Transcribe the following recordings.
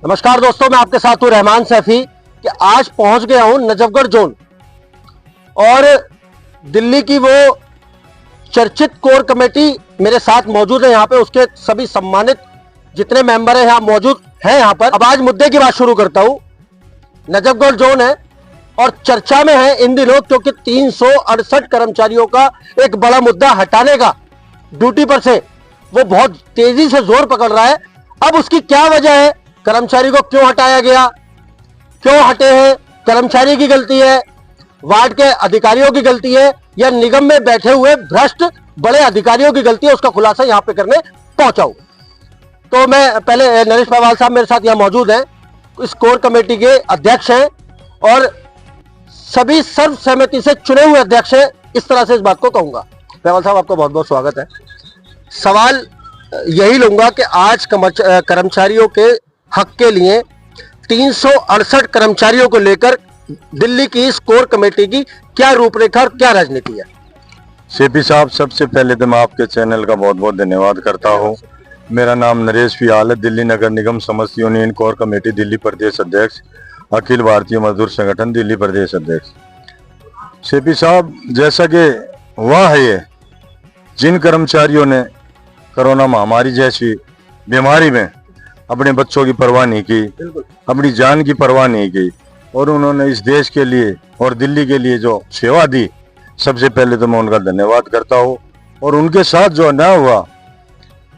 नमस्कार दोस्तों, मैं आपके साथ हूं रहमान सैफी कि आज पहुंच गया हूं नजफगढ़ जोन और दिल्ली की वो चर्चित कोर कमेटी मेरे साथ मौजूद है। यहाँ पे उसके सभी सम्मानित जितने मेंबर हैं यहाँ मौजूद हैं यहाँ पर। अब आज मुद्दे की बात शुरू करता हूं। नजफगढ़ जोन है और चर्चा में है इन दिनों क्योंकि 368 कर्मचारियों का एक बड़ा मुद्दा हटाने का ड्यूटी पर से वो बहुत तेजी से जोर पकड़ रहा है। अब उसकी क्या वजह है, कर्मचारी को क्यों हटाया गया, क्यों हटे हैं, कर्मचारी की गलती है, वार्ड के अधिकारियों की गलती है या निगम में बैठे हुए भ्रष्ट बड़े अधिकारियों की गलती है, उसका खुलासा यहां पे करने पहुंचा हूं। तो मैं पहले नरेश पवाल साहब मेरे साथ यहां मौजूद हैं, इस कोर कमेटी के अध्यक्ष हैं और सभी सर्वसहमति से चुने हुए अध्यक्ष हैं। इस तरह से इस बात को कहूंगा। पवाल साहब, आपका बहुत बहुत स्वागत है। सवाल यही लूंगा कि आज कर्मचारियों के हक के लिए 368 कर्मचारियों को लेकर दिल्ली की इस कोर कमेटी की क्या रूपरेखा और क्या राजनीति है? सीपी साहब, सबसे पहले तो मैं आपके चैनल का बहुत बहुत धन्यवाद करता हूं। मेरा नाम नरेश पियाल है, दिल्ली नगर निगम समस्त यूनियन कोर कमेटी दिल्ली प्रदेश अध्यक्ष, अखिल भारतीय मजदूर संगठन दिल्ली प्रदेश अध्यक्ष। सीपी साहब, जैसा कि वह है ये जिन कर्मचारियों ने कोरोना महामारी जैसी बीमारी में अपने बच्चों की परवाह नहीं की, अपनी जान की परवाह नहीं की और उन्होंने इस देश के लिए और दिल्ली के लिए जो सेवा दी, सबसे पहले तो मैं उनका धन्यवाद करता हूँ। और उनके साथ जो अन्याय हुआ,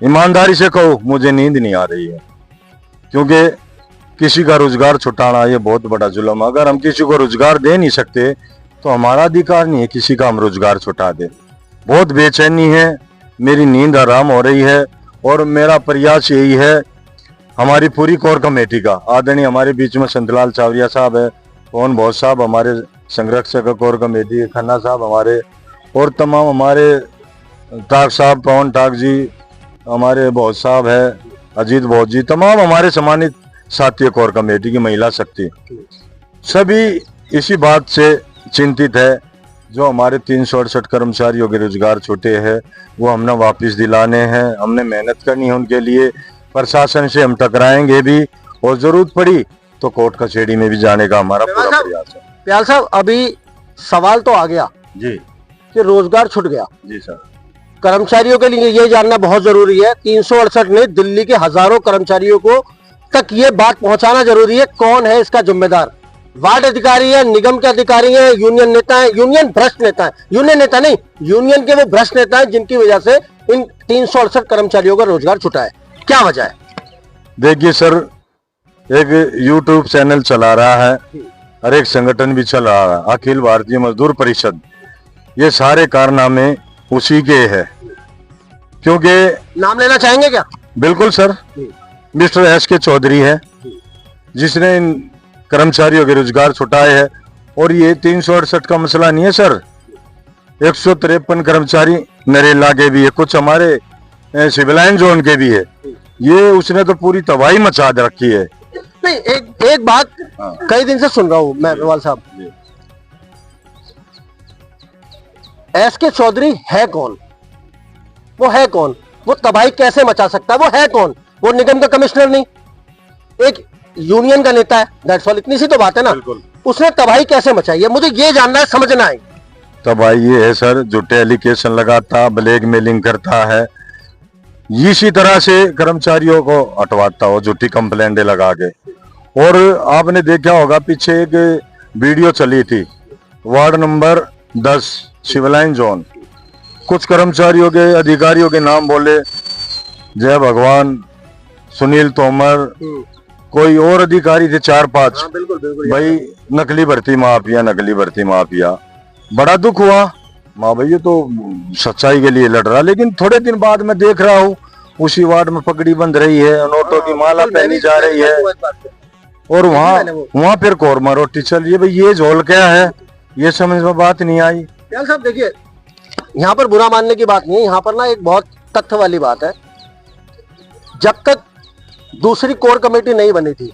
ईमानदारी से कहो मुझे नींद नहीं आ रही है, क्योंकि किसी का रोजगार छुटाना ये बहुत बड़ा जुल्म। अगर हम किसी को रोजगार दे नहीं सकते तो हमारा अधिकार नहीं है किसी का हम रोजगार छुटा दे। बहुत बेचैनी है, मेरी नींद हराम हो रही है और मेरा प्रयास यही है हमारी पूरी कोर कमेटी का। आदरणीय हमारे बीच में संतलाल चावरिया साहब है, पवन भोज साहब हमारे संरक्षक कोर कमेटी, खन्ना साहब हमारे, और तमाम हमारे टाक साहब, पवन टाक जी हमारे, भोज साहब है, अजीत भोज जी, तमाम हमारे सम्मानित साथी कोर कमेटी की महिला शक्ति, सभी इसी बात से चिंतित है। जो हमारे 368 कर्मचारियों के रोजगार छूटे हैं वो हमने वापस दिलाने हैं। हमने मेहनत करनी है उनके लिए, प्रशासन से हम टकराएंगे भी और जरूरत पड़ी तो कोर्ट कचहरी में भी जाने का हमारा पूरा प्रयास है। प्याल साहब, अभी सवाल तो आ गया जी कि रोजगार छूट गया। जी सर, कर्मचारियों के लिए ये जानना बहुत जरूरी है, 368 में दिल्ली के हजारों कर्मचारियों को तक ये बात पहुंचाना जरूरी है, कौन है इसका जिम्मेदार? वार्ड अधिकारी है, निगम के अधिकारी हैं, यूनियन नेता हैं, यूनियन भ्रष्ट नेता है, यूनियन नेता नहीं, यूनियन के वो भ्रष्ट नेता हैं जिनकी वजह से इन 368 कर्मचारियों का रोजगार छूटा है। क्या वजह है? देखिए सर, एक यूट्यूब चैनल चला रहा है और एक संगठन भी चल रहा है, अखिल भारतीय मजदूर परिषद। ये सारे कारनामे उसी के है। क्योंकि नाम लेना चाहेंगे क्या? बिल्कुल सर, मिस्टर एस.के. चौधरी है जिसने इन कर्मचारियों के रोजगार छुटाए हैं। और ये 368 का मसला नहीं है सर, 153 कर्मचारी नरेला के भी है, कुछ हमारे सिविलाइन जोन के भी है। ये उसने तो पूरी तबाही मचा रखी है। नहीं, एक बात कई दिन से सुन रहा हूं मैं पवाल साहब, एस.के. चौधरी है कौन? वो है कौन? वो तबाही कैसे मचा सकता है? वो है कौन? वो निगम का कमिश्नर नहीं, एक यूनियन का नेता है, दैट्स ऑल। इतनी सी तो बात है ना। उसने तबाही कैसे मचाई है, मुझे ये जानना है, समझना है। तबाही ये है सर, झूठे एलिगेशन लगाता, ब्लैक मेलिंग करता है, इसी तरह से कर्मचारियों को हटवाता हो झूठी कंप्लेंट लगा के। और आपने देखा होगा पीछे एक वीडियो चली थी, वार्ड नंबर 10 सिविलाइन जोन, कुछ कर्मचारियों के अधिकारियों के नाम बोले, जय भगवान, सुनील तोमर, कोई और अधिकारी थे 4-5। भाई नकली भर्ती माफिया, नकली भर्ती माफिया। बड़ा दुख हुआ, माँ भाई ये तो सच्चाई के लिए लड़ रहा। लेकिन थोड़े दिन बाद मैं देख रहा हूँ उसी वार्ड में पगड़ी बंध रही है, नोटों की माला पहनी जा रही है और वहाँ फिर कोरमा रोटी चल रही है। भाई ये झोल क्या है, ये समझ में बात नहीं आई। प्याल साहब देखिए, यहाँ पर बुरा मानने की बात नहीं है, यहाँ पर ना एक बहुत तथ्य वाली बात है। जब तक दूसरी कोर कमेटी नहीं बनी थी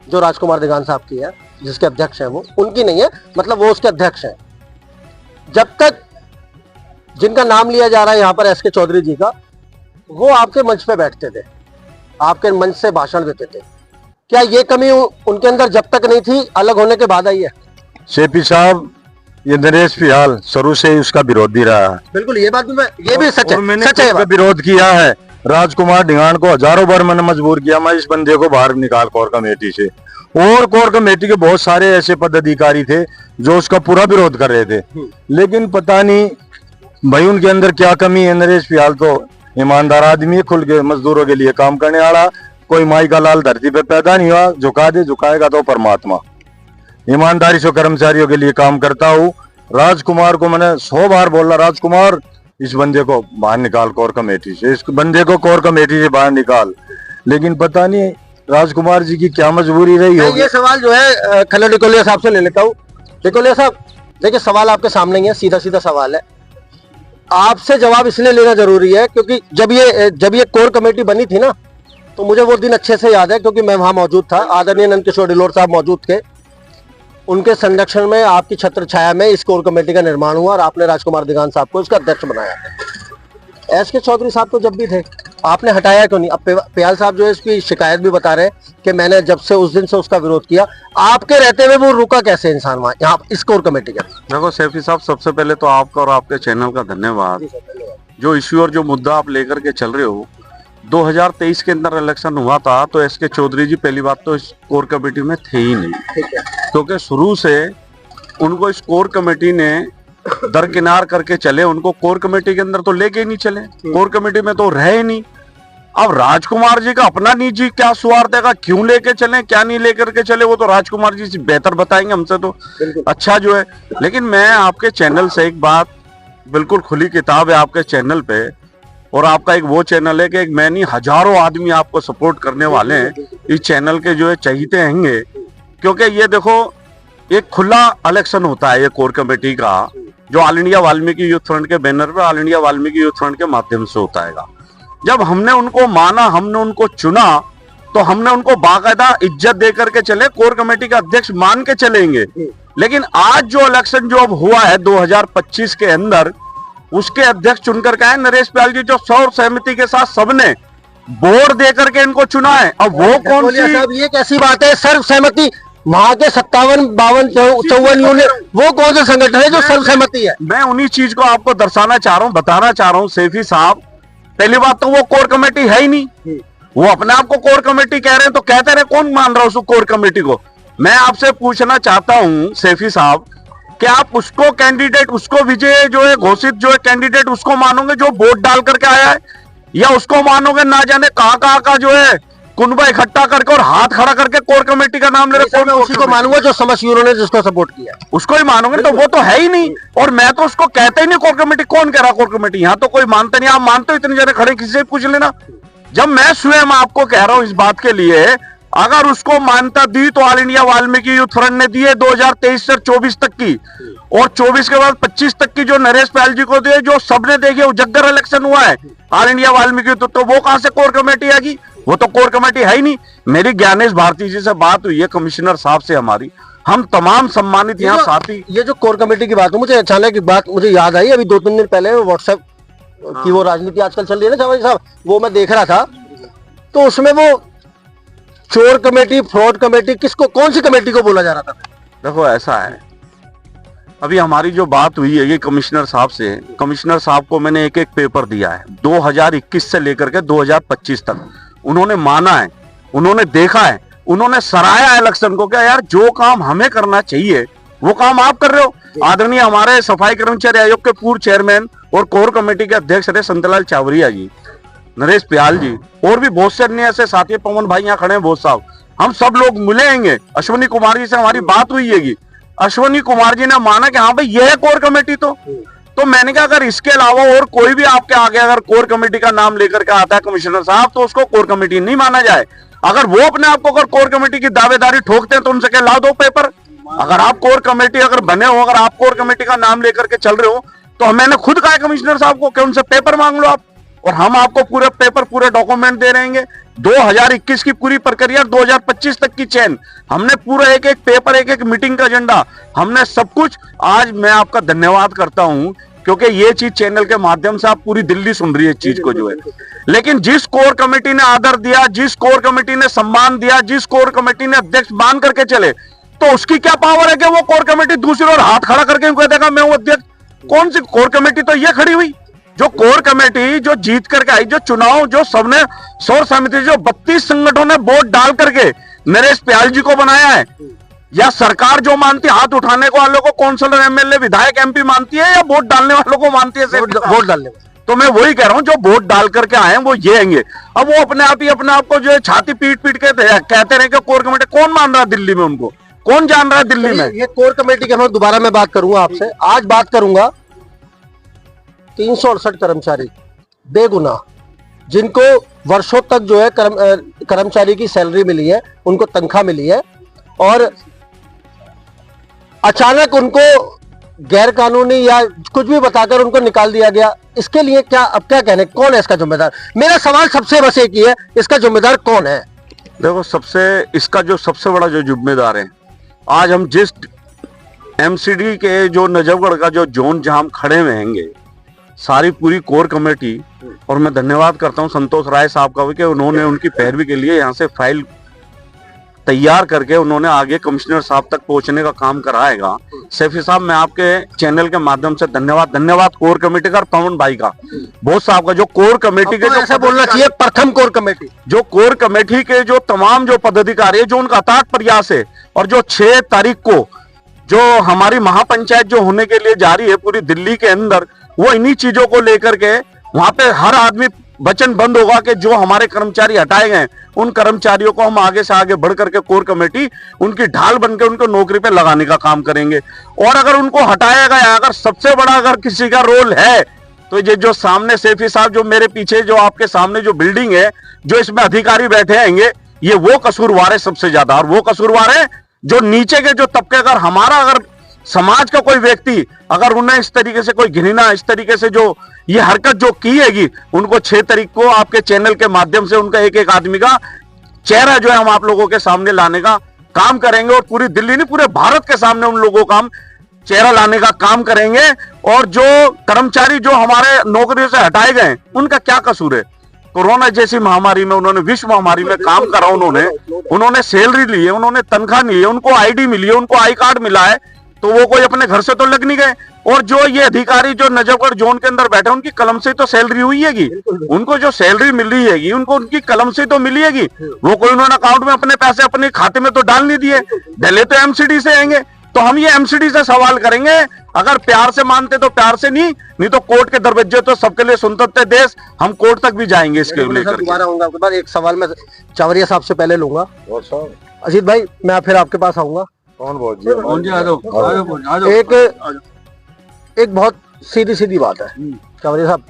जो राजकुमार देगान साहब की है, जिसके अध्यक्ष हैं, वो उनकी नहीं है, मतलब वो उसके अध्यक्ष हैं, जब तक जिनका नाम लिया जा रहा है यहाँ पर एस.के. चौधरी जी का, वो आपके मंच पे बैठते थे, आपके मंच से भाषण देते थे, क्या ये कमी उनके अंदर जब तक नहीं थी, अलग होने के बाद आई है? शेपी साहब, ये नरेश फिलहाल शुरू से ही उसका विरोधी रहा है। बिल्कुल, ये बात भी ये भी सच और है, मैंने सच है ये इसका बात। विरोध किया है। राजकुमार ढिंगान को हजारों बार मैंने मजबूर किया, मैं इस बंदे को बाहर निकाल कोर कमेटी से। और कोर कमेटी के बहुत सारे ऐसे पदाधिकारी थे जो उसका पूरा विरोध कर रहे थे, लेकिन पता नहीं भाई उनके अंदर क्या कमी है। नरेश फिलहाल तो ईमानदार आदमी है, खुल के मजदूरों के लिए काम करने वाला। कोई माई का लाल धरती पे पैदा नहीं हुआ, झुका दे झुकाएगा तो परमात्मा। ईमानदारी से कर्मचारियों के लिए काम करता हूँ। राजकुमार को मैंने 100 बार बोला, राजकुमार इस बंदे को बाहर निकाल कोर कमेटी से, इस बंदे को कोर कमेटी से बाहर निकाल, लेकिन पता नहीं राजकुमार जी की क्या मजबूरी रही होगी। ये सवाल जो है खल्लर डिकोलिया साहब से ले लेता हूँ। डिकोलिया साहब, देखिए सवाल आपके सामने ही है, सीधा सीधा सवाल है। आपसे जवाब इसलिए लेना जरूरी है क्योंकि जब ये कोर कमेटी बनी थी ना, तो मुझे वो दिन अच्छे से याद है क्योंकि मैं वहां मौजूद था। आदरणीय नंद किशोर डिलोर साहब मौजूद थे, उनके संरक्षण में, आपकी छत्र छाया में इस कोर कमेटी का निर्माण हुआ और आपने राजकुमार ढिंगान साहब को इसका अध्यक्ष बनाया। एस.के. चौधरी साहब तो जब भी थे, आपने हटाया क्यों नहीं? अब प्याल साहब जो है इसकी शिकायत भी बता रहे हैं कि मैंने जब से उस दिन से उसका विरोध किया। आपके रहते हुए वो रुका कैसे इंसान वहां, यहाँ इस कोर कमेटी का? देखो सैफी साहब, सबसे पहले तो आपका और आपके चैनल का धन्यवाद। जो इश्यू और जो मुद्दा आप लेकर के चल रहे हो, 2023 के अंदर इलेक्शन हुआ था तो एस.के. चौधरी जी पहली बात तो इस कोर कमेटी में थे ही नहीं, क्योंकि शुरू से उनको इस कोर कमेटी ने दरकिनार करके चले। उनको कोर कमेटी के अंदर तो लेके ही नहीं चले, कोर कमेटी में तो रहे ही नहीं। अब राजकुमार जी का अपना निजी क्या स्वार्थ है, क्यों लेके चले क्या नहीं लेकर के चले, वो तो राजकुमार जी बेहतर बताएंगे हमसे तो अच्छा जो है। लेकिन मैं आपके चैनल से एक बात, बिल्कुल खुली किताब है आपके चैनल पे, और आपका एक वो चैनल है कि एक मैं नहीं हजारों आदमी आपको सपोर्ट करने वाले हैं इस चैनल के, जो है चाहते हैंगे। क्योंकि ये देखो, एक खुला इलेक्शन होता है ये कोर कमेटी का, जो all India Valmiki youth front के बैनर पे, all India Valmiki youth front के माध्यम से होता है। जब हमने उनको माना, हमने उनको चुना, तो हमने उनको बाकायदा इज्जत दे करके चले, कोर कमेटी का अध्यक्ष मान के चलेंगे। लेकिन आज जो इलेक्शन जो अब हुआ है 2025 के अंदर, उसके अध्यक्ष चुनकर के आए नरेश प्याल जी, जो सर्वसहमति के साथ सबने वोट दे करके इनको चुना है। अब वो कौन सी, ये कैसी बात है सर्वसहमति? वहां के 57, 52, 54 यूनियन, वो कौन सा संगठन है जो सर्वसहमति है? मैं उन्हीं चीज को आपको दर्शाना चाह रहा हूँ, बताना चाह रहा हूँ सैफी साहब। पहली बात तो वो कोर कमेटी है ही नहीं, वो अपने आप को कोर कमेटी कह रहे हैं, तो कहते रहे, कौन मान रहा है उस कोर कमेटी को? मैं आपसे पूछना चाहता हूं सैफी साहब, कि आप उसको कैंडिडेट, उसको विजय जो है घोषित जो है कैंडिडेट, उसको मानोगे जो वोट डाल करके आया है, या उसको मानोगे ना जाने कहां का जो है कुनबा इकट्ठा करके और हाथ खड़ा करके कोर कमेटी का नाम ले रहे? मैं उसी को मानूंगा जो समस्त यूनियन ने जिसको सपोर्ट किया, उसको ही मानोगे? तो वो तो है ही नहीं, और मैं तो उसको कहता ही नहीं कोर कमेटी। कौन कह रहा कोर कमेटी? यहाँ तो कोई मानता नहीं। आप मानते हो? इतने जने खड़े, किसी से पूछ लेना। जब मैं स्वयं आपको कह रहा हूं इस बात के लिए, अगर उसको मान्यता दी तो all India Valmiki youth front ने दी है 2023 से 24 तक की, और 24 के बाद 25 तक की जो नरेश प्याल जी को दिए, जो सबने देखे, उजग्गर इलेक्शन हुआ है ऑल इंडिया वाल्मीकि, तो वो कहां से कोर कमेटी आएगी? वो तो कोर कमेटी है ही नहीं। मेरी ज्ञानेश भारती जी से बात हुई है, कमिश्नर साहब से हमारी, हम तमाम सम्मानित यहाँ साथी। ये जो कोर कमेटी की बात है, मुझे अचानक एक बात मुझे याद आई, अभी 2-3 दिन पहले व्हाट्सएप की वो राजनीति आजकल चल रही है ना चौधरी साहब, वो मैं देख रहा था, तो उसमें वो चोर कमेटी, फ्रॉड कमेटी, किसको, कौन सी कमेटी को बोला जा रहा था? देखो ऐसा है, अभी हमारी जो बात हुई है ये कमिश्नर साहब से, कमिश्नर साहब को मैंने एक पेपर दिया है 2021 से लेकर के 2025 तक। उन्होंने माना है, उन्होंने देखा है, उन्होंने सराहा इलेक्शन को, क्या यार जो काम हमें करना चाहिए वो काम आप कर रहे हो। आदरणीय हमारे सफाई कर्मचारी आयोग के पूर्व चेयरमैन और कोर कमेटी के अध्यक्ष रहे संतलाल चावरिया जी, नरेश प्याल जी, और भी बहुत से अन्य ऐसे साथी, पवन भाई यहाँ खड़े हैं बहुत साहब, हम सब लोग मिलेंगे। अश्वनी कुमार जी से हमारी बात हुई है, अश्वनी कुमार जी ने माना कि हाँ भाई यह है कोर कमेटी। तो मैंने कहा अगर इसके अलावा और कोई भी आपके आगे अगर कोर कमेटी का नाम लेकर के आता है कमिश्नर साहब, तो उसको कोर कमेटी नहीं माना जाए। अगर वो अपने आप को अगर कोर कमेटी की दावेदारी ठोकते हैं तो उनसे क्या ला दो पेपर। अगर आप कोर कमेटी अगर बने हो, अगर आप कोर कमेटी का नाम लेकर के चल रहे हो, तो मैंने खुद कहा कमिश्नर साहब को कि उनसे पेपर मांग लो आप, और हम आपको पूरे पेपर, पूरे डॉक्यूमेंट दे रहेंगे। 2021 की पूरी प्रक्रिया, 2025 तक की चेन, हमने पूरा एक पेपर, एक मीटिंग का एजेंडा, हमने सब कुछ। आज मैं आपका धन्यवाद करता हूं क्योंकि ये चीज चैनल के माध्यम से आप पूरी दिल्ली सुन रही है इस चीज को जो है। लेकिन जिस कोर कमेटी ने आदर दिया, जिस कोर कमेटी ने सम्मान दिया, जिस कोर कमेटी ने अध्यक्ष मान करके चले, तो उसकी क्या पावर है कि वो कोर कमेटी दूसरी ओर हाथ खड़ा करके कह देगा मैं हूं अध्यक्ष? कौन सी कोर कमेटी? तो ये खड़ी हुई जो कोर कमेटी जो जीत करके आई, जो चुनाव जो सबने सौर समिति जो 32 संगठनों ने वोट डाल करके नरेश प्याल जी को बनाया है, या सरकार जो मानती है हाथ उठाने को वालों को, कौंसलर एमएलए विधायक एमपी मानती है, या वोट डालने वालों को मानती है? वोट डालने में। तो मैं वही कह रहा हूं, जो वोट डाल करके आए हैं वो ये आएंगे। अब वो अपने आप ही अपने आप को जो है छाती पीट पीट के कहते रहे कि कोर कमेटी, कौन मान रहा है दिल्ली में उनको? कौन जान रहा है दिल्ली में? ये कोर कमेटी के हम दोबारा मैं बात करूंगा आपसे। आज बात करूंगा 368 कर्मचारी बेगुनाह, जिनको वर्षों तक जो है कर्मचारी की सैलरी मिली है, उनको तनख्वाह मिली है, और अचानक उनको गैर कानूनी या कुछ भी बताकर उनको निकाल दिया गया। इसके लिए क्या अब क्या कहने, कौन है इसका जिम्मेदार? मेरा सवाल सबसे बस एक ही है, इसका जिम्मेदार कौन है? देखो, इसका जो सबसे बड़ा जो जिम्मेदार है, आज हम जिस एमसीडी के जो नजफगढ़ का जो जोन जहां हम खड़े हुए हैंगे, सारी पूरी कोर कमेटी, और मैं धन्यवाद करता हूं संतोष राय साहब का भी कि उन्होंने उनकी पैरवी के लिए यहां से फाइल तैयार करके उन्होंने आगे कमिश्नर साहब तक पहुंचने का काम कराएगा। सैफी साहब, मैं आपके चैनल के माध्यम से धन्यवाद कोर कमेटी का और पवन भाई का, बोस साहब का, जो कोर कमेटी के, जो ऐसा बोलना चाहिए प्रथम कोर कमेटी, जो कोर कमेटी के जो तमाम जो पदाधिकारी है, जो उनका अथाक प्रयास है, और जो 6 तारीख को जो हमारी महापंचायत जो होने के लिए जा रही है पूरी दिल्ली के अंदर, वो इन्हीं चीजों को लेकर के वहां पे हर आदमी वचनबद्ध होगा कि जो हमारे कर्मचारी हटाए गए उन कर्मचारियों को हम आगे से आगे बढ़ करके कोर कमेटी उनकी ढाल बनकर उनको नौकरी पे लगाने का काम करेंगे। और अगर उनको हटाया गया, अगर सबसे बड़ा अगर किसी का रोल है, तो ये जो सामने सैफी साहब, जो मेरे पीछे जो आपके सामने जो बिल्डिंग है, जो इसमें अधिकारी बैठे हैंगे, ये वो कसूरवार है सबसे ज्यादा। और वो कसूरवार है जो नीचे के जो तबके, अगर हमारा अगर समाज का कोई व्यक्ति अगर उन्हें इस तरीके से कोई घृणा, इस तरीके से जो ये हरकत जो की हैगी, उनको 6 तारीख को आपके चैनल के माध्यम से उनका एक एक आदमी का चेहरा जो है हम आप लोगों के सामने लाने का काम करेंगे, और पूरी दिल्ली नहीं पूरे भारत के सामने उन लोगों का हम चेहरा लाने का काम करेंगे। और जो कर्मचारी जो हमारे नौकरियों से हटाए गए, उनका क्या कसूर है? कोरोना जैसी महामारी में उन्होंने, विश्व महामारी में काम करा, उन्होंने सैलरी ली है, उन्होंने तनख्वाह ली है, उनको आईडी मिली है, उनको आई कार्ड मिला है, तो वो कोई अपने घर से तो लग नहीं गए। और जो ये अधिकारी जो नजफगढ़ जोन के अंदर बैठे, उनकी कलम से तो सैलरी हुई हैगी, उनको जो सैलरी मिल रही हैगी उनको उनकी कलम से तो मिली हैगी, वो कोई उन्होंने अकाउंट में अपने पैसे अपने खाते में तो डाल नहीं दिए, पहले तो एमसीडी से आएंगे। तो हम ये एमसीडी से सवाल करेंगे, अगर प्यार से मानते तो प्यार से, नहीं तो कोर्ट के दरवाजे तो सबके लिए सुनते देश, हम कोर्ट तक भी जाएंगे इसके लेकर। दोबारा आऊंगा आपके पास, एक सवाल मैं चावरिया साहब से पहले लूंगा। अजीत भाई, मैं फिर आपके पास आऊंगा। एक बहुत सीधी सीधी बात है चावरिया साहब,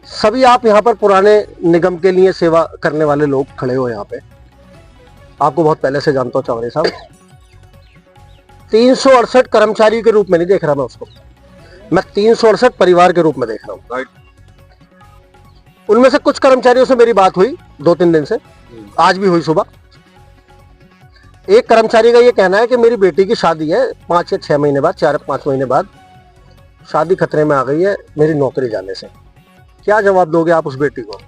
सभी आप यहाँ पर पुराने निगम के लिए सेवा करने वाले लोग खड़े हो यहाँ पे, आपको बहुत पहले से जानता हूँ चावरिया साहब। 368 कर्मचारी के रूप में नहीं देख रहा मैं उसको, मैं 368 परिवार के रूप में देख रहा हूँ। उनमें से कुछ कर्मचारियों से मेरी बात हुई 2-3 दिन से, आज भी हुई सुबह। एक कर्मचारी का ये कहना है कि मेरी बेटी की शादी है 5 या 6 महीने बाद, 4-5 महीने बाद शादी खतरे में आ गई है मेरी नौकरी जाने से। क्या जवाब दोगे आप उस बेटी को?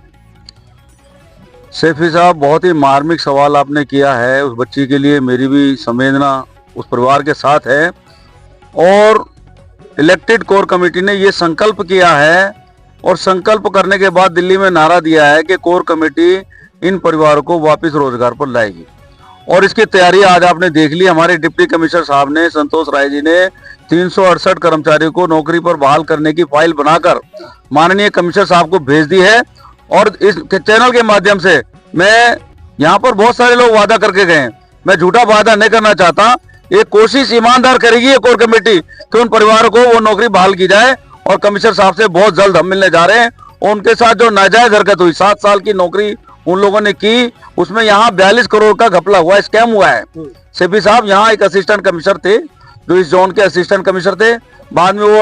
सैफी साहब, बहुत ही मार्मिक सवाल आपने किया है। उस बच्ची के लिए मेरी भी संवेदना उस परिवार के साथ है, और इलेक्टेड कोर कमेटी ने ये संकल्प किया है, और संकल्प करने के बाद दिल्ली में नारा दिया है कि कोर कमेटी इन परिवारों को वापस रोजगार पर लाएगी। और इसकी तैयारी आज आपने देख ली। हमारे डिप्टी कमिश्नर साहब ने, संतोष राय जी ने 368 कर्मचारियों को नौकरी पर बहाल करने की फाइल बनाकर माननीय कमिश्नर साहब को भेज दी है। और इस चैनल के माध्यम से मैं, यहाँ पर बहुत सारे लोग वादा करके गए, मैं झूठा वादा नहीं करना चाहता। एक कोशिश ईमानदार करेगी ये कोर कमेटी कि उन परिवारों को वो नौकरी बहाल की जाए, और कमिश्नर साहब से बहुत जल्द हम मिलने जा रहे हैं। और उनके साथ जो नाजायज हरकत हुई, 7 साल की नौकरी उन लोगों ने की, उसमें यहाँ 42 करोड़ का घपला हुआ, स्कैम हुआ है। सीपी साहब यहाँ एक असिस्टेंट कमिश्नर थे, जो इस जोन के असिस्टेंट कमिश्नर थे, बाद में वो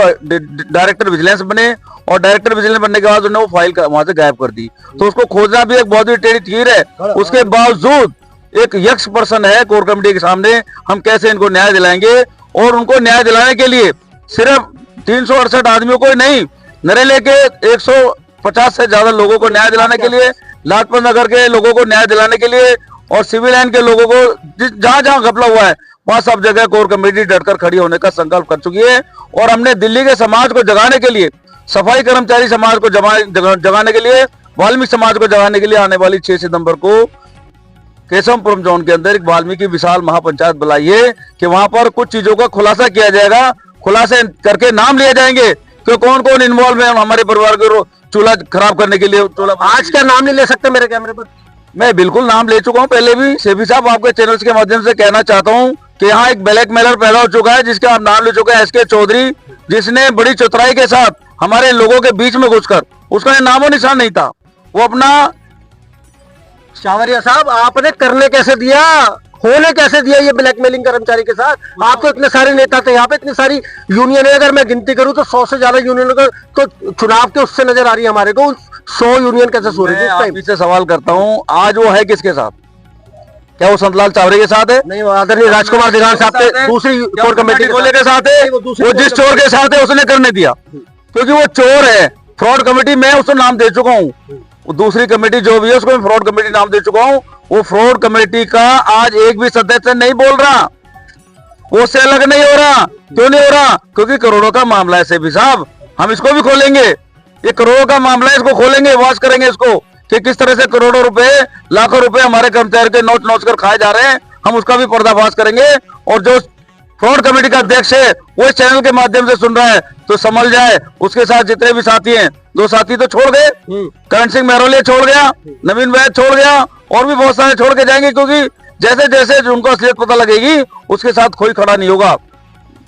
डायरेक्टर विजिलेंस बने, और डायरेक्टर विजिलेंस बनने के बाद उन्होंने वो फाइल वहां से गायब कर दी। तो उसको खोजना भी एक बहुत ही टेढ़ी तीर है। उसके बावजूद एक यक्ष पर्सन है कोर कमेटी के सामने, हम कैसे इनको न्याय दिलाएंगे? और उनको न्याय दिलाने के लिए सिर्फ 368 आदमियों को नहीं, नरेले के 150 से ज्यादा लोगों को न्याय दिलाने के लिए, लाजपत नगर के लोगों को न्याय दिलाने के लिए और सिविल लाइन के लोगों को जहां जहां घपला हुआ है वहां सब जगह कोर कमेटी डटकर खड़ी होने का संकल्प कर चुकी है। और हमने दिल्ली के समाज को जगाने के लिए, सफाई कर्मचारी समाज को जगाने के लिए, वाल्मीकि समाज को जगाने के लिए आने वाली 6 सितंबर को केशवपुरम जोन के अंदर एक वाल्मीकि विशाल महापंचायत बुलाई है कि वहां पर कुछ चीजों का खुलासा किया जाएगा। खुलासे करके नाम लिए जाएंगे कि कौन कौन इन्वॉल्व है हमारे परिवार को चूल्हा खराब करने के लिए। आज क्या नाम नहीं ले सकते मेरे कैमरे पर? मैं बिल्कुल नाम ले चुका हूं पहले भी। सेबी साहब, आपके चैनल्स के माध्यम से कहना चाहता हूं कि यहाँ एक ब्लैकमेलर पैदा हो चुका है जिसका आप नाम ले चुके हैं, एसके चौधरी, जिसने बड़ी चतुराई के साथ हमारे लोगों के बीच में घुसकर, उसका नामो निशान नहीं था, वो अपना। शावरिया साहब, आपने करने कैसे दिया, होने कैसे दिया ये ब्लैकमेलिंग कर्मचारी के साथ? आपको इतने सारे नेता थे यहाँ पे, इतनी सारी यूनियन है, अगर मैं गिनती करूं तो 100 से ज्यादा यूनियन तो चुनाव के उससे नजर आ रही है हमारे को। 100 यूनियन कैसे सो रही है? आप इससे सवाल करता हूं, आज वो है किसके साथ? क्या वो संतलाल चावरे के साथ है? नहीं, आदरणीय राजकुमार दिगान साहब के दूसरी कोर कमेटी के साथ है। वो जिस चोर के साथ है उसने करने दिया, क्योंकि वो चोर है। फ्रॉड कमेटी मैं उसको नाम दे चुका हूँ, दूसरी कमेटी जो भी है उसको मैं फ्रॉड कमेटी नाम दे चुका हूँ। वो फ्रॉड कमेटी का आज एक भी सदस्य नहीं बोल रहा, वो से अलग नहीं हो रहा। क्यों नहीं हो रहा? क्योंकि करोड़ों का मामला है सेबी साहब, हम इसको भी खोलेंगे। ये करोड़ों का मामला है, इसको खोलेंगे, वाच करेंगे इसको कि किस तरह से करोड़ों रुपए, लाखों रुपए हमारे कर्मचारी के नोच कर खाए जा रहे हैं। हम उसका भी पर्दाफाश करेंगे। और जो फ्रॉड कमेटी का अध्यक्ष है वो इस चैनल के माध्यम से सुन रहा है तो समझ जाए, उसके साथ जितने भी साथी हैं, 2 साथी तो छोड़ गए, करण सिंह महरोलिया छोड़ गया, नवीन वैद छोड़ गया, और भी बहुत सारे छोड़ के जाएंगे, क्योंकि जैसे जैसे उनको असलियत पता लगेगी उसके साथ कोई खड़ा नहीं होगा।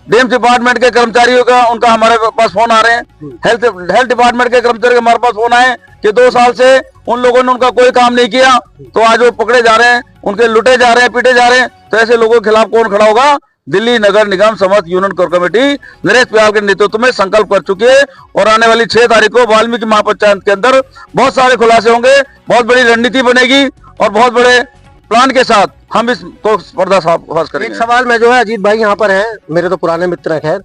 डीएम डिपार्टमेंट के कर्मचारियों का, उनका हमारे पास फोन आ रहे हैं, हेल्थ डिपार्टमेंट के कर्मचारी हमारे पास फोन आए कि 2 साल से उन लोगों ने उनका कोई काम नहीं किया, तो आज वो पकड़े जा रहे हैं, उनके लुटे जा रहे हैं, पीटे जा रहे हैं। तो ऐसे लोगों के खिलाफ कौन खड़ा होगा? दिल्ली नगर निगम समस्त यूनियन कोर कमेटी नरेश पियाल के नेतृत्व में संकल्प कर चुकी है। और आने वाली 6 तारीख को वाल्मीकि महापंचायत के अंदर बहुत सारे खुलासे होंगे, बहुत बड़ी रणनीति बनेगी और बहुत बड़े प्लान के साथ हम इसको पर्दाफाश करेंगे। एक सवाल में जो है, अजीत भाई यहाँ पर हैं, मेरे तो पुराने मित्र हैं खैर,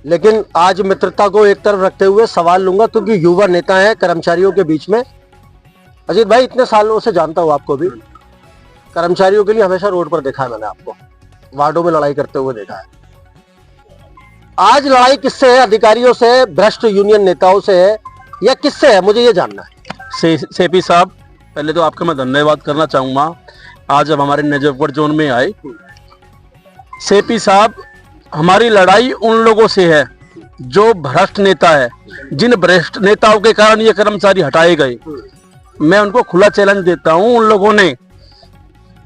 लेकिन आज मित्रता को एक तरफ रखते हुए सवाल लूंगा, क्योंकि युवा नेता है कर्मचारियों के बीच में। अजीत भाई, इतने सालों से जानता हूँ आपको भी, कर्मचारियों के लिए हमेशा रोड पर देखा है मैंने आपको, वार्डों में लड़ाई करते हुए देखा है। आज लड़ाई किससे है? अधिकारियों से, भ्रष्ट यूनियन नेताओं से है, या किससे है? मुझे ये जानना है। सेपी साहब, पहले तो आपका मैं धन्यवाद करना चाहूंगा आज जब हमारे नजफगढ़ जोन में आए। सेपी साहब, हमारी लड़ाई उन लोगों से है जो भ्रष्ट नेता है, जिन भ्रष्ट नेताओं के कारण ये कर्मचारी हटाए गए। मैं उनको खुला चैलेंज देता हूं, उन लोगों ने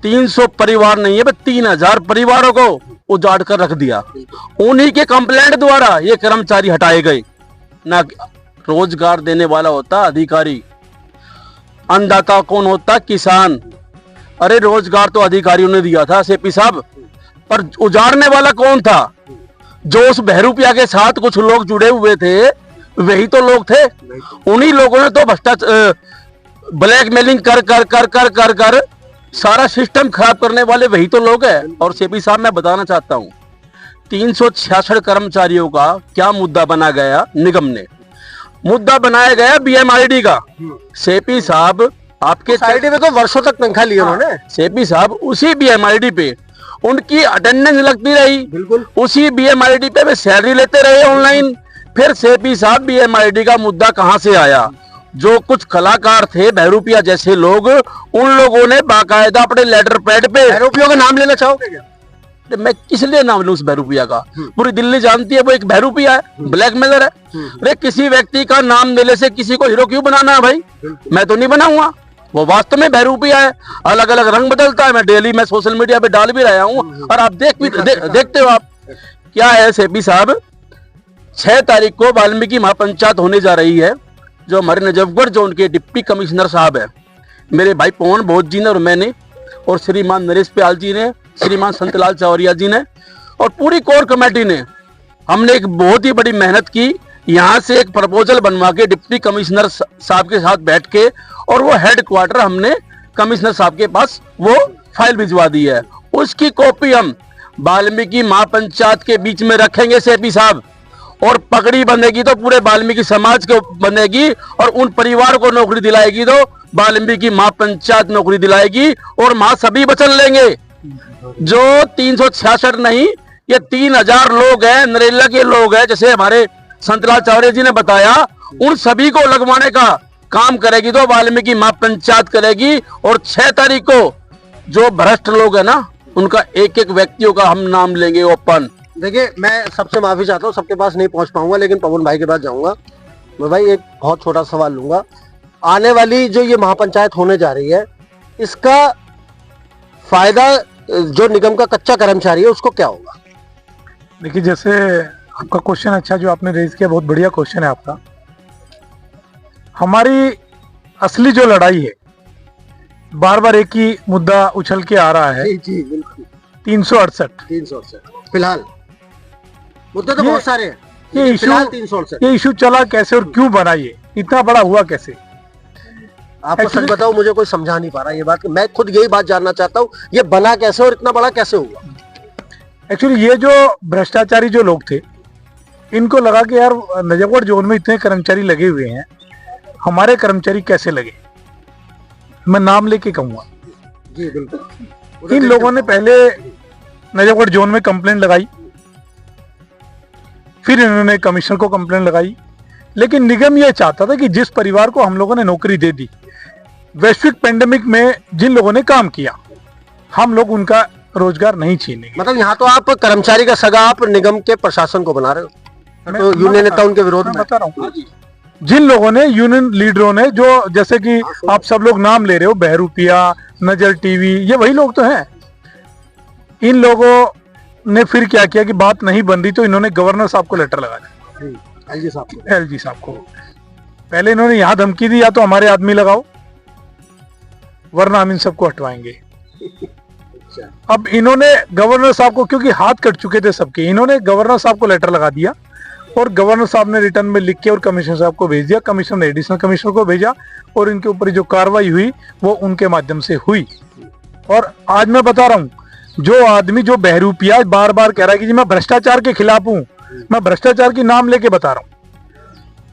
300 परिवार नहीं है, 3000 परिवारों को उजाड़ कर रख दिया। उन्हीं के कंप्लेंट द्वारा ये कर्मचारी हटाए गए। ना रोजगार देने वाला होता अधिकारी, अन्नदाता कौन होता? किसान। अरे रोजगार तो अधिकारियों ने दिया था सेपी साहब, पर उजाड़ने वाला कौन था? जो उस बहरूपिया के साथ कुछ लोग जुड़े हुए थे, वही तो लोग थे। उन्हीं लोगों ने तो भ्रष्टाचार, ब्लैकमेलिंग कर कर कर कर कर कर सारा सिस्टम खराब करने वाले वही तो लोग हैं। और सेपी साहब, मैं बताना चाहता हूं, 366 कर्मचारियों का क्या मुद्दा बना गया? निगम ने मुद्दा बनाया गया बीएमआईडी का। सेपी साहब, आपके सोसाइटी में तो वर्षों तक तनख्वाह ली उन्होंने। सेपी साहब, उसी बीएमआईडी पे उनकी अटेंडेंस लगती रही, बिल्कुल उसी बीएमआईडी पे वे सैलरी लेते रहे ऑनलाइन। फिर सेपी साहब, बीएमआईडी का मुद्दा कहां से आया? जो कुछ कलाकार थे, बहरूपिया जैसे लोग, उन लोगों ने बाकायदा अपने लेटर पैड पे, बहरूपियों का नाम लेना चाहोगे क्या? मैं किस लिए नाम लूं उस बहरूपिया का? पूरी दिल्ली जानती है वो एक बहरूपिया है, ब्लैकमेलर है। अरे किसी व्यक्ति का नाम लेने से किसी को हीरो क्यों बनाना है भाई? मैं तो नहीं बनाऊंगा। वो वास्तव में बहरूपिया है, अलग अलग रंग बदलता है। मैं डेली मैं सोशल मीडिया पे डाल भी रहा हूँ, और आप देखते हो आप क्या है। सेपी साहब, 6 तारीख को वाल्मीकि महापंचायत होने जा रही है। जो हमारे नजफगढ़ जोन के डिप्टी कमिश्नर साहब है, मेरे भाई पवन बोध जी ने और मैंने, और श्रीमान नरेश पियाल जी ने, श्रीमान संतलाल चावरिया जी ने, और पूरी कोर कमेटी ने, हमने एक बहुत ही बड़ी मेहनत की। यहाँ से एक प्रपोजल बनवा के डिप्टी कमिश्नर साहब के साथ बैठ के, और वो हेडक्वार्टर हमने कमिश्नर साहब के पास वो फाइल भिजवा दी है। उसकी कॉपी हम वाल्मीकि महापंचायत के बीच में रखेंगे सेपी साहब, और पगड़ी बंधेगी तो पूरे वाल्मीकि समाज को बंधेगी, और उन परिवार को नौकरी दिलाएगी तो वाल्मीकि महापंचायत नौकरी दिलाएगी, और वहां सभी वचन लेंगे। जो 366 नहीं, ये 3000 लोग हैं, नरेला के लोग हैं, जैसे हमारे संतलाल चौधरी जी ने बताया, उन सभी को लगवाने का काम करेगी तो वाल्मीकि महापंचायत करेगी। और 6 तारीख को जो भ्रष्ट लोग है ना, उनका एक एक व्यक्तियों का हम नाम लेंगे ओपन। देखिए, मैं सबसे माफी चाहता हूँ, सबके पास नहीं पहुंच पाऊंगा, लेकिन पवन भाई के पास जाऊंगा। मैं भाई एक बहुत छोटा सवाल लूंगा, आने वाली जो ये महापंचायत होने जा रही है, इसका फायदा जो निगम का कच्चा कर्मचारी है उसको क्या होगा? देखिए, जैसे आपका क्वेश्चन अच्छा जो आपने रेज किया, बहुत बढ़िया क्वेश्चन है आपका। हमारी असली जो लड़ाई है, बार बार एक ही मुद्दा उछल के आ रहा है, जी बिल्कुल, 368 फिलहाल मुद्दे तो बहुत सारे हैं, ये इशू फिलहाल 368। ये इशू चला कैसे और क्यों बना, ये इतना बड़ा हुआ कैसे? आपको सच बताओ, मुझे कोई समझा नहीं पा रहा ये बात, मैं खुद यही बात जानना चाहता हूँ, ये बना कैसे और इतना बड़ा कैसे हुआ? एक्चुअली ये जो भ्रष्टाचारी जो लोग थे, इनको लगा कि यार नजफगढ़ जोन में इतने कर्मचारी लगे हुए हैं, हमारे कर्मचारी कैसे लगे, मैं नाम लेके कहूंगा। जी बिल्कुल। इन लोगों ने पहले नजफगढ़ जोन में कंप्लेंट लगाई, फिर इन्होंने कमिश्नर को कंप्लेंट लगाई, लेकिन निगम ये चाहता था कि जिस परिवार को हम लोगों ने नौकरी दे दी, वैश्विक पेंडेमिक में जिन लोगों ने काम किया, हम लोग उनका रोजगार नहीं छीनेंगे। मतलब यहाँ तो आप कर्मचारी का सगा आप निगम के प्रशासन को बना रहे हो, तो यूनियन नेता उनके विरोध में बता रहा हूँ। जिन लोगों ने, यूनियन लीडरों ने, जो जैसे कि आप सब लोग नाम ले रहे हो, बहरूपिया, नजर टीवी, ये वही लोग तो हैं। इन लोगों ने फिर क्या किया कि बात नहीं बन रही तो इन्होंने गवर्नर साहब को लेटर लगा दिया, एलजी साहब को। पहले इन्होंने यहाँ धमकी दी, या तो हमारे आदमी लगाओ वरना हम इन सबको हटवाएंगे। अब इन्होंने गवर्नर साहब को, क्योंकि हाथ कट चुके थे सबके, इन्होंने गवर्नर साहब को लेटर लगा दिया, और गवर्नर साहब ने रिटर्न में लिख के और कमिश्नर साहब को भेज दिया, कमिश्नर ने एडिशनल कमिश्नर को भेजा, और इनके ऊपर जो कार्रवाई हुई वो उनके माध्यम से हुई। और आज मैं बता रहा हूँ, जो आदमी, जो बहरूपिया बार बार कह रहा है कि जी मैं भ्रष्टाचार के खिलाफ हूँ, मैं भ्रष्टाचार की नाम लेके बता रहा हूँ,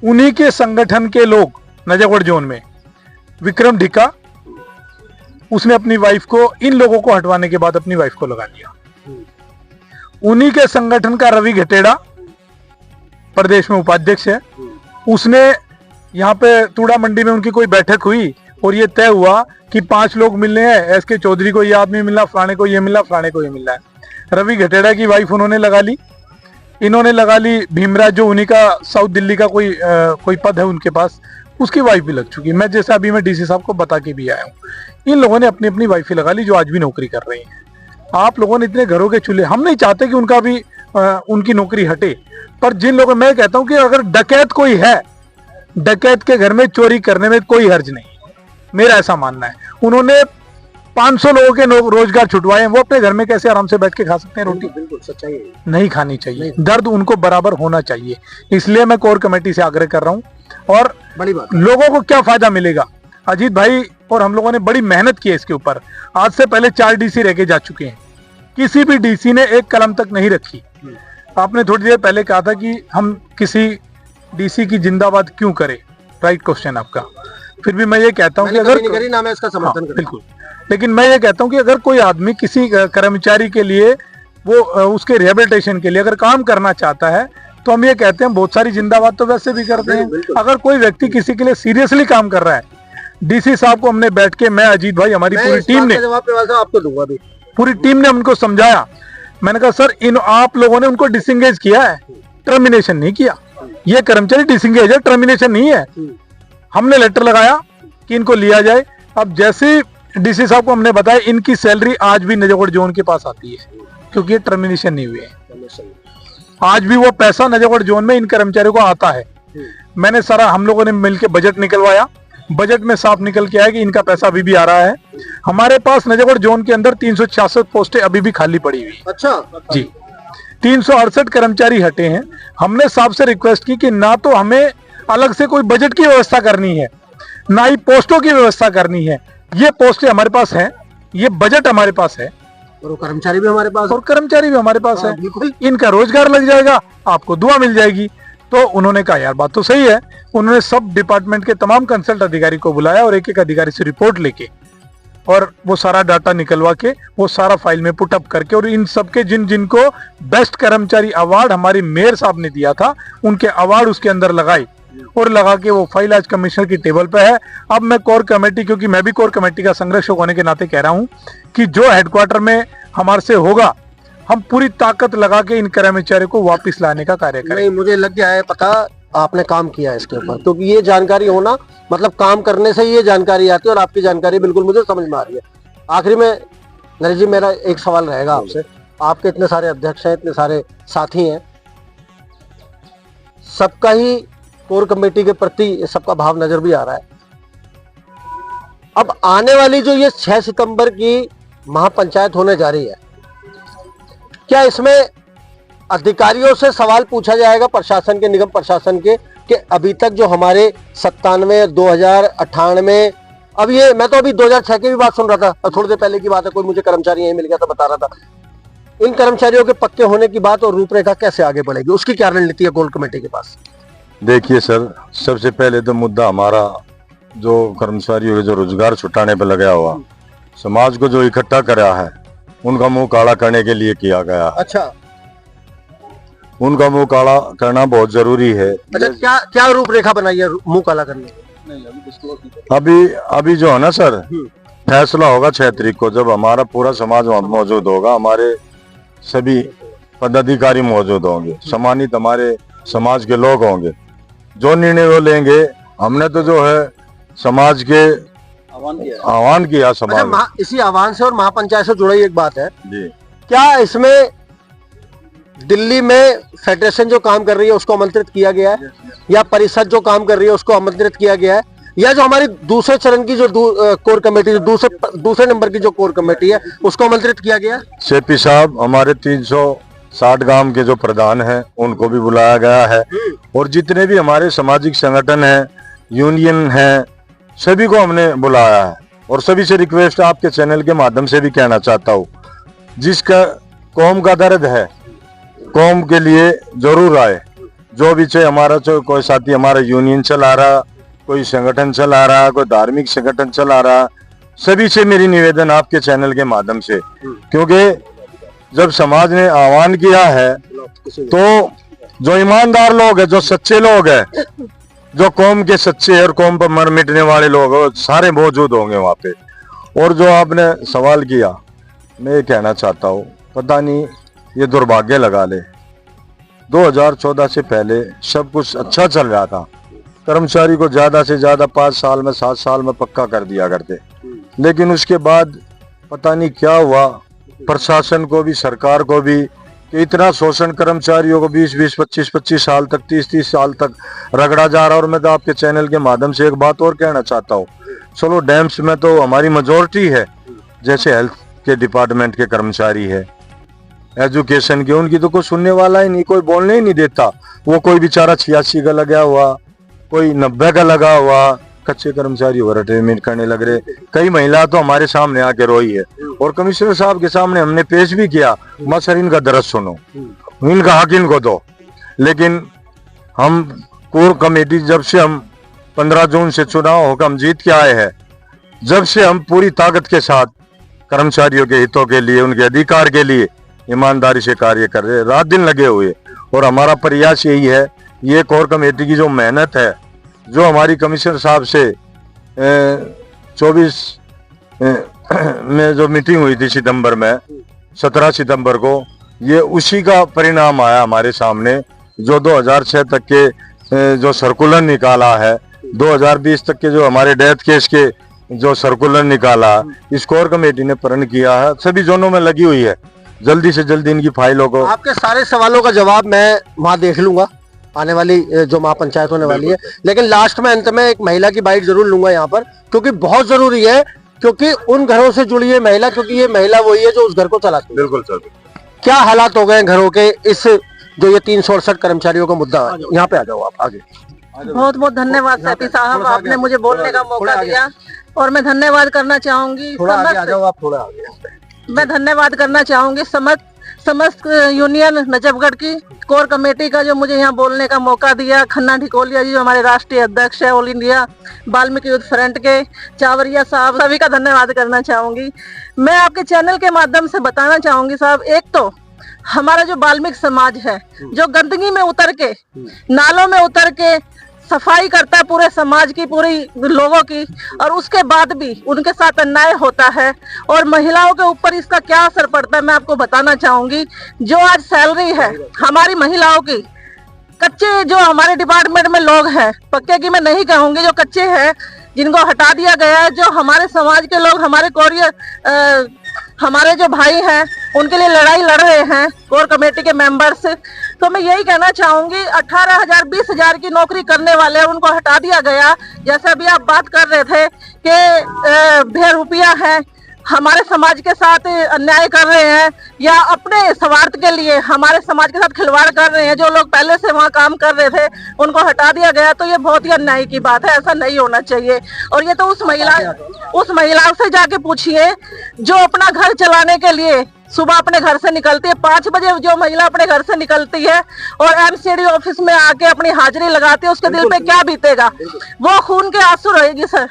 उन्हीं के संगठन के लोग नजफगढ़ जोन में, विक्रम ढिका, उसने अपनी वाइफ को, इन लोगों को हटवाने के बाद अपनी वाइफ को लगा लिया। उन्हीं के संगठन का रवि घटेड़ा प्रदेश में उपाध्यक्ष है, उसने यहाँ पे तूड़ा मंडी में उनकी कोई बैठक हुई और ये तय हुआ कि 5 लोग मिलने हैं, एसके चौधरी को ये आदमी मिलना, फलाने को ये मिलना, फलाने को ये मिलना है। रवि घटेड़ा की वाइफ उन्होंने लगा ली, इन्होंने लगा ली भीमराज, जो उन्हीं का साउथ दिल्ली का कोई पद है उनके पास, उसकी वाइफ भी लग चुकी। मैं जैसा अभी मैं डीसी साहब को बता के भी आया हूँ, इन लोगों ने अपनी अपनी वाइफें लगा ली जो आज भी नौकरी कर रही हैं। आप लोगों ने इतने घरों के चूल्हे, हम नहीं चाहते कि उनका भी उनकी नौकरी हटे, पर जिन लोगों, मैं कहता हूं कि अगर डकैत कोई है, डकैत के घर में चोरी करने में कोई हर्ज नहीं, मेरा ऐसा मानना है। उन्होंने 500 लोगों के रोजगार छुटवाए हैं, वो अपने घर में कैसे आराम से बैठ के खा सकते हैं रोटी? बिल्कुल सच्चाई है, नहीं खानी चाहिए, दर्द उनको बराबर होना चाहिए। इसलिए मैं कोर कमेटी से आग्रह कर रहा हूं। और बड़ी बात, लोगों को क्या फायदा मिलेगा? अजीत भाई और हम लोगों ने बड़ी मेहनत की है इसके ऊपर, आज से पहले 4 डीसी रह के जा चुके हैं, किसी भी डीसी ने एक कलम तक नहीं रखी। आपने थोड़ी देर पहले कहा था कि हम किसी डीसी की जिंदाबाद क्यों करें, राइट क्वेश्चन आपका। फिर भी मैं ये कहता हूं कि अगर करी ना, मैं इसका समर्थन करता हूं। बिल्कुल, लेकिन मैं ये कहता हूं कि अगर कोई आदमी किसी कर्मचारी के लिए, वो उसके रिहेबिलिटेशन के लिए अगर काम करना चाहता है, तो हम ये कहते हैं बहुत सारी जिंदाबाद तो वैसे भी करते हैं। अगर कोई व्यक्ति किसी के लिए सीरियसली काम कर रहा है, डीसी साहब को हमने बैठ के, मैं अजीत भाई, हमारी पूरी टीम ने, आपको दूंगा भी, पूरी टीम ने उनको समझाया। मैंने कहा सर, इन आप लोगों ने उनको डिसंगेज किया है, टर्मिनेशन नहीं किया। ये कर्मचारी डिसंगेज है, टर्मिनेशन नहीं है। हमने लेटर लगाया कि इनको लिया जाए। अब जैसे डीसी साहब को हमने बताया, इनकी सैलरी आज भी नजफगढ़ जोन के पास आती है, क्योंकि ये टर्मिनेशन नहीं हुए हैं। आज भी वो पैसा नजफगढ़ जोन में इन कर्मचारियों को आता है। मैंने सारा, हम लोगों ने मिलकर बजट निकलवाया, बजट में साफ निकल के आया कि इनका पैसा अभी भी आ रहा है। हमारे पास नजफगढ़ जोन के अंदर 366 पोस्टें अभी भी खाली पड़ी हुई। अच्छा जी, 368 कर्मचारी हटे हैं। हमने साहब से रिक्वेस्ट की कि ना तो हमें अलग से कोई बजट की व्यवस्था करनी है, ना ही पोस्टों की व्यवस्था करनी है। ये पोस्टें हमारे पास हैं, ये बजट हमारे पास है, और वो कर्मचारी भी हमारे पास और कर्मचारी भी हमारे पास हाँ, है, बिल्कुल। इनका रोजगार लग जाएगा, आपको दुआ मिल जाएगी। तो उन्होंने कहा यार बात तो सही है। उन्होंने सब डिपार्टमेंट के तमाम कंसल्ट अधिकारी को बुलाया और एक एक अधिकारी से रिपोर्ट लेके और वो सारा डाटा निकलवा के वो सारा फाइल में पुटअप करके और इन सबके जिनको बेस्ट कर्मचारी अवार्ड हमारी मेयर साहब ने दिया था उनके अवार्ड उसके अंदर लगाए और लगा के वो फाइल आज कमिश्नर की टेबल पे है। अब मैं कोर कमेटी, क्योंकि मैं भी कोर कमेटी का संरक्षक होने के नाते कह रहा हूं कि जो हेडक्वार्टर में हमारे से होगा हम पूरी ताकत लगा के इन कर्मचारियों को वापस लाने का कार्य करें। नहीं, मुझे लग गया है पता, आपने काम किया है इसके ऊपर, क्योंकि ये जानकारी होना मतलब काम करने से ही ये जानकारी आती है और आपकी जानकारी बिल्कुल मुझे समझ में आ रही है। आखिरी में नरेश जी, मेरा एक सवाल रहेगा आपसे। आपके इतने सारे अध्यक्ष हैं, इतने सारे साथी हैं, सबका ही कोर कमेटी के प्रति सबका भाव नजर भी आ रहा है। अब आने वाली जो ये 6 सितंबर की महापंचायत होने जा रही है, क्या इसमें अधिकारियों से सवाल पूछा जाएगा प्रशासन के, निगम प्रशासन के, कि अभी तक जो हमारे 97, 2098, अब ये मैं तो अभी 2006 की भी बात सुन रहा था और थोड़ी देर पहले की बात है, कोई मुझे कर्मचारी यही मिल गया था, बता रहा था। इन कर्मचारियों के पक्के होने की बात और रूपरेखा कैसे आगे बढ़ेगी, उसकी क्या रणनीति है कोर कमेटी के पास? देखिए सर, सबसे पहले तो मुद्दा हमारा जो कर्मचारियों के जो रोजगार छुटाने पर लगा हुआ, समाज को जो इकट्ठा करा है उनका मुंह काला करने के लिए किया गया है। अच्छा, उनका मुंह काला करना बहुत जरूरी है। अच्छा, क्या क्या रूपरेखा बनाई है मुंह काला करने की? अभी जो है ना सर, फैसला होगा 6 तारीख को, जब हमारा पूरा समाज वहाँ मौजूद होगा, हमारे सभी पदाधिकारी मौजूद होंगे, सम्मानित हमारे समाज के लोग होंगे, जो निर्णय वो लेंगे। हमने तो जो है समाज के आह्वान किया समाज। अच्छा, इसी आह्वान से और महापंचायत से जुड़ी एक बात है जी, क्या इसमें दिल्ली में फेडरेशन जो काम कर रही है उसको आमंत्रित किया गया है, या परिषद जो काम कर रही है उसको आमंत्रित किया गया है, या जो हमारी दूसरे चरण की जो कोर कमेटी, जो दूसरे नंबर की जो कोर कमेटी है उसको आमंत्रित किया गया? सेपी साहब, हमारे 360 गांव के जो प्रधान हैं उनको भी बुलाया गया है, और जितने भी हमारे सामाजिक संगठन हैं, यूनियन हैं, सभी को हमने बुलाया है। और सभी से रिक्वेस्ट आपके चैनल के माध्यम से भी कहना चाहता हूँ, जिसका कौम का दर्द है कौम के लिए जरूर आए। जो भी चाहे हमारा, चाहे कोई साथी हमारा यूनियन चला रहा, कोई संगठन चला रहा, कोई धार्मिक संगठन चला रहा, सभी से मेरी निवेदन आपके चैनल के माध्यम से, क्योंकि जब समाज ने आह्वान किया है तो जो ईमानदार लोग हैं, जो सच्चे लोग हैं, जो कौम के सच्चे और कौम पर मर मिटने वाले लोग हैं, सारे मौजूद होंगे वहाँ पे। और जो आपने सवाल किया, मैं ये कहना चाहता हूँ, पता नहीं ये दुर्भाग्य लगा ले, 2014 से पहले सब कुछ अच्छा चल रहा था, कर्मचारी को ज्यादा से ज्यादा 5 साल में 7 साल में पक्का कर दिया करते, लेकिन उसके बाद पता नहीं क्या हुआ, प्रशासन को भी सरकार को भी, कि इतना शोषण कर्मचारियों को 20-20, 25-25 साल तक, 30-30 साल तक रगड़ा जा रहा। और मैं तो आपके चैनल के माध्यम से एक बात और कहना चाहता हूँ, चलो डैम्स में तो हमारी मेजोरिटी है, जैसे हेल्थ के डिपार्टमेंट के कर्मचारी है, एजुकेशन के, उनकी तो कोई सुनने वाला ही नहीं, कोई बोलने ही नहीं देता। वो कोई बेचारा 86 का लगा हुआ, कोई 90 का लगा हुआ, कच्चे कर्मचारी हो रिटायरमेंट करने लग रहे। कई महिला तो हमारे सामने आके रोई है, और कमिश्नर साहब के सामने हमने पेश भी किया, मत सर इनका दर्द सुनो, इनका हक इनको दो। लेकिन हम कोर कमेटी, जब से हम 15 जून से चुनाव होकर हम जीत के आए हैं, जब से हम पूरी ताकत के साथ कर्मचारियों के हितों के लिए, उनके अधिकार के लिए ईमानदारी से कार्य कर रहे, रात दिन लगे हुए। और हमारा प्रयास यही है, ये कोर कमेटी की जो मेहनत है, जो हमारी कमिश्नर साहब से 24 में जो मीटिंग हुई थी सितंबर में, 17 सितंबर को, ये उसी का परिणाम आया हमारे सामने। जो 2006 तक के जो सर्कुलर निकाला है, 2020 तक के जो हमारे डेथ केस के जो सर्कुलर निकाला, इस कोर कमेटी ने प्रण किया है, सभी जोनों में लगी हुई है। जल्दी से जल्दी इनकी फाइलों को, आपके सारे सवालों का जवाब मैं वहां देख लूंगा आने वाली जो महापंचायत होने वाली है, लेकिन लास्ट में अंत में एक महिला की बाइट जरूर लूंगा यहाँ पर, क्योंकि बहुत जरूरी है, क्योंकि उन घरों से जुड़ी है महिला, क्योंकि ये महिला वही है जो उस घर को चलाती है। बिल्कुल सर। क्या हालात हो गए घरों के, इस जो ये 368 कर्मचारियों का मुद्दा है? यहाँ पे आ जाओ आप आगे। बहुत बहुत धन्यवाद सेपी साहब, आपने मुझे बोलने का मौका दिया, और मैं धन्यवाद करना चाहूंगी। थोड़ा आगे आ जाओ आप, थोड़ा आगे। मैं धन्यवाद करना चाहूंगी समस्त यूनियन नजफगढ़ की कोर कमेटी का जो मुझे यहाँ बोलने का मौका दिया। खन्ना ढिकोलिया जी जो हमारे राष्ट्रीय अध्यक्ष है ऑल इंडिया वाल्मीकि युद्ध फ्रंट के, चावरिया साहब, सभी का धन्यवाद करना चाहूंगी। मैं आपके चैनल के माध्यम से बताना चाहूंगी साहब, एक तो हमारा जो वाल्मीकि समाज है जो गंदगी में उतर के, नालों में उतर के सफाई करता है पूरे समाज की, पूरी लोगों की, और उसके बाद भी उनके साथ अन्याय होता है और महिलाओं के ऊपर इसका क्या असर पड़ता है मैं आपको बताना चाहूंगी। जो आज सैलरी है हमारी महिलाओं की, कच्चे जो हमारे डिपार्टमेंट में लोग हैं, पक्के की मैं नहीं कहूंगी, जो कच्चे हैं जिनको हटा दिया गया है, जो हमारे समाज के लोग, हमारे कोरियर हमारे जो भाई हैं उनके लिए लड़ाई लड़ रहे हैं कोर कमेटी के मेंबर्स, तो मैं यही कहना चाहूंगी 18,000 20,000 की नौकरी करने वाले उनको हटा दिया गया। जैसे अभी आप बात कर रहे थे कि बेरुपया है, हमारे समाज के साथ अन्याय कर रहे हैं या अपने स्वार्थ के लिए हमारे समाज के साथ खिलवाड़ कर रहे हैं, जो लोग पहले से वहाँ काम कर रहे थे उनको हटा दिया गया, तो ये बहुत ही अन्याय की बात है, ऐसा नहीं होना चाहिए। और ये तो उस महिला से जाके पूछिए जो अपना घर चलाने के लिए सुबह अपने घर से निकलती है, 5 बजे जो महिला अपने घर से निकलती है और एमसीडी ऑफिस में आके अपनी हाजिरी लगाती है, उसके दिल पे क्या बीतेगा? वो खून के आंसू रहेगी सर,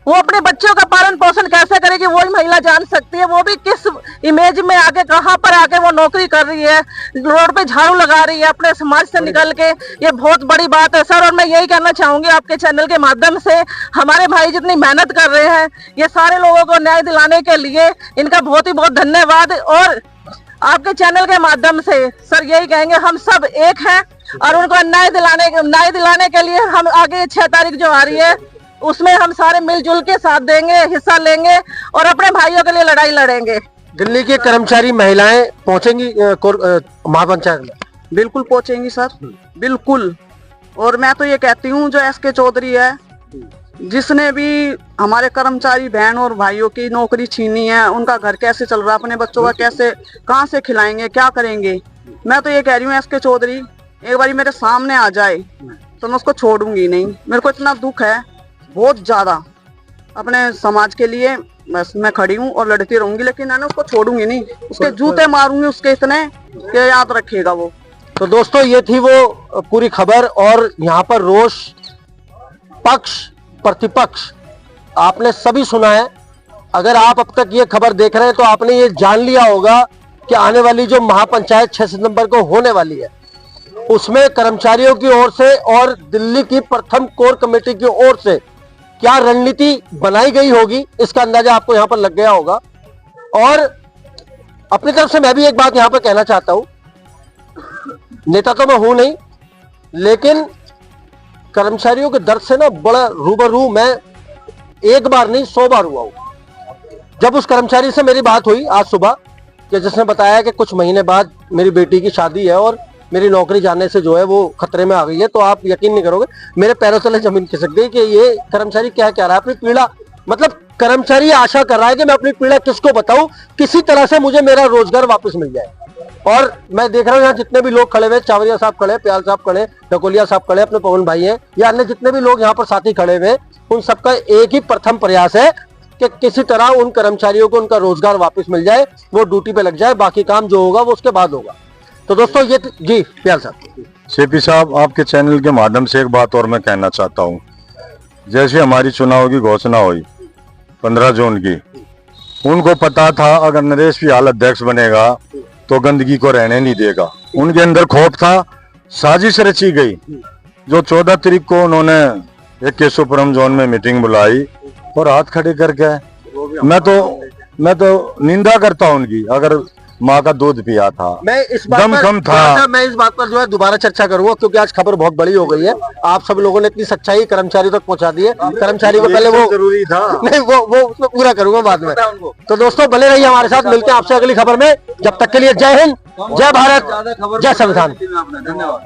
वो अपने बच्चों का पालन पोषण कैसे करेगी वही महिला जान सकती है। वो भी किस इमेज में आके, कहां पर आके वो नौकरी कर रही है, रोड पे झाड़ू लगा रही है अपने समाज से निकल के, ये बहुत बड़ी बात है सर। और मैं यही कहना चाहूंगी आपके चैनल के माध्यम से, हमारे भाई जितनी मेहनत कर रहे हैं ये सारे लोगों को न्याय दिलाने के लिए, इनका बहुत ही बहुत धन्यवाद। और आपके चैनल के माध्यम से सर यही कहेंगे, हम सब एक हैं और उनको न्याय दिलाने के लिए हम आगे 6 तारीख जो आ रही है उसमें हम सारे मिलजुल के साथ देंगे, हिस्सा लेंगे और अपने भाइयों के लिए लड़ाई लड़ेंगे। दिल्ली के कर्मचारी महिलाएं पहुंचेंगी महापंचायत में? बिल्कुल पहुंचेंगी सर, बिल्कुल। और मैं तो ये कहती हूँ जो एसके चौधरी है, जिसने भी हमारे कर्मचारी बहन और भाइयों की नौकरी छीनी है, उनका घर कैसे चल रहा है, अपने बच्चों का कैसे, कहाँ से खिलाएंगे, क्या करेंगे? मैं तो ये कह रही हूँ एसके चौधरी एक बार मेरे सामने आ जाए तो मैं उसको छोड़ूंगी नहीं। मेरे को इतना दुख है बहुत ज्यादा अपने समाज के लिए, बस मैं खड़ी हूँ और लड़ती रहूंगी, लेकिन मैंने उसको छोड़ूंगी नहीं, उसके जूते मारूंगी उसके इतने कि याद रखेगा वो। तो दोस्तों ये थी वो पूरी खबर, और यहाँ पर रोष, पक्ष प्रतिपक्ष आपने सभी सुना है। अगर आप अब तक ये खबर देख रहे हैं तो आपने ये जान लिया होगा कि आने वाली जो महापंचायत 6 सितंबर को होने वाली है उसमें कर्मचारियों की ओर से और दिल्ली की प्रथम कोर कमेटी की ओर से क्या रणनीति बनाई गई होगी, इसका अंदाजा आपको यहां पर लग गया होगा। और अपनी तरफ से मैं भी एक बात यहां पर कहना चाहता हूं, नेता तो मैं हूं नहीं, लेकिन कर्मचारियों के दर्द से ना बड़ा रूबरू मैं एक बार नहीं 100 बार हुआ हूं। जब उस कर्मचारी से मेरी बात हुई आज सुबह, कि जिसने बताया कि कुछ महीने बाद मेरी बेटी की शादी है और मेरी नौकरी जाने से जो है वो खतरे में आ गई है, तो आप यकीन नहीं करोगे मेरे पैरों तले जमीन खिसक गई कि ये कर्मचारी क्या कह रहा है, अपनी पीड़ा, मतलब कर्मचारी आशा कर रहा है कि मैं अपनी पीड़ा किसको बताऊं, किसी तरह से मुझे मेरा रोजगार वापस मिल जाए। और मैं देख रहा हूँ यहाँ जितने भी लोग खड़े हुए, चावरिया साहब खड़े, प्याल साहब खड़े, ढकोलिया साहब खड़े, अपने पवन भाई हैं, या अन्य जितने भी लोग यहाँ पर साथी खड़े हुए, उन सबका एक ही प्रथम प्रयास है कि किसी तरह उन कर्मचारियों को उनका रोजगार वापस मिल जाए, वो ड्यूटी पे लग जाए, बाकी काम जो होगा वो उसके बाद होगा। तो दोस्तों ये जी प्याल साहब, शेपी साहब, आपके चैनल के माध्यम से एक बात और मैं कहना चाहता हूँ। जैसे हमारी चुनाव की घोषणा हुई 15 जून की, उनको पता था अगर नरेश फियाल अध्यक्ष बनेगा तो गंदगी को रहने नहीं देगा, उनके अंदर खौफ था, साजिश रची गई। जो 14 तारीख को उन्होंने एक केशवपुरम जोन में मीटिंग बुलाई और हाथ खड़े करके, मैं तो निंदा करता हूँ उनकी। अगर माँ का दूध पिया था, मैं इस बात दम पर कम था, मैं इस बात पर जो है दोबारा चर्चा करूंगा, क्योंकि आज खबर बहुत बड़ी हो गई है। आप सब लोगों ने इतनी सच्चाई कर्मचारी तक पहुंचा दी है, कर्मचारी को पहले वो जरूरी था नहीं, वो उसमें पूरा करूंगा बाद में। तो दोस्तों बने रहिए हमारे साथ, मिलते हैं आपसे अगली खबर में। जब तक के लिए जय हिंद, जय भारत, जय संविधान। धन्यवाद।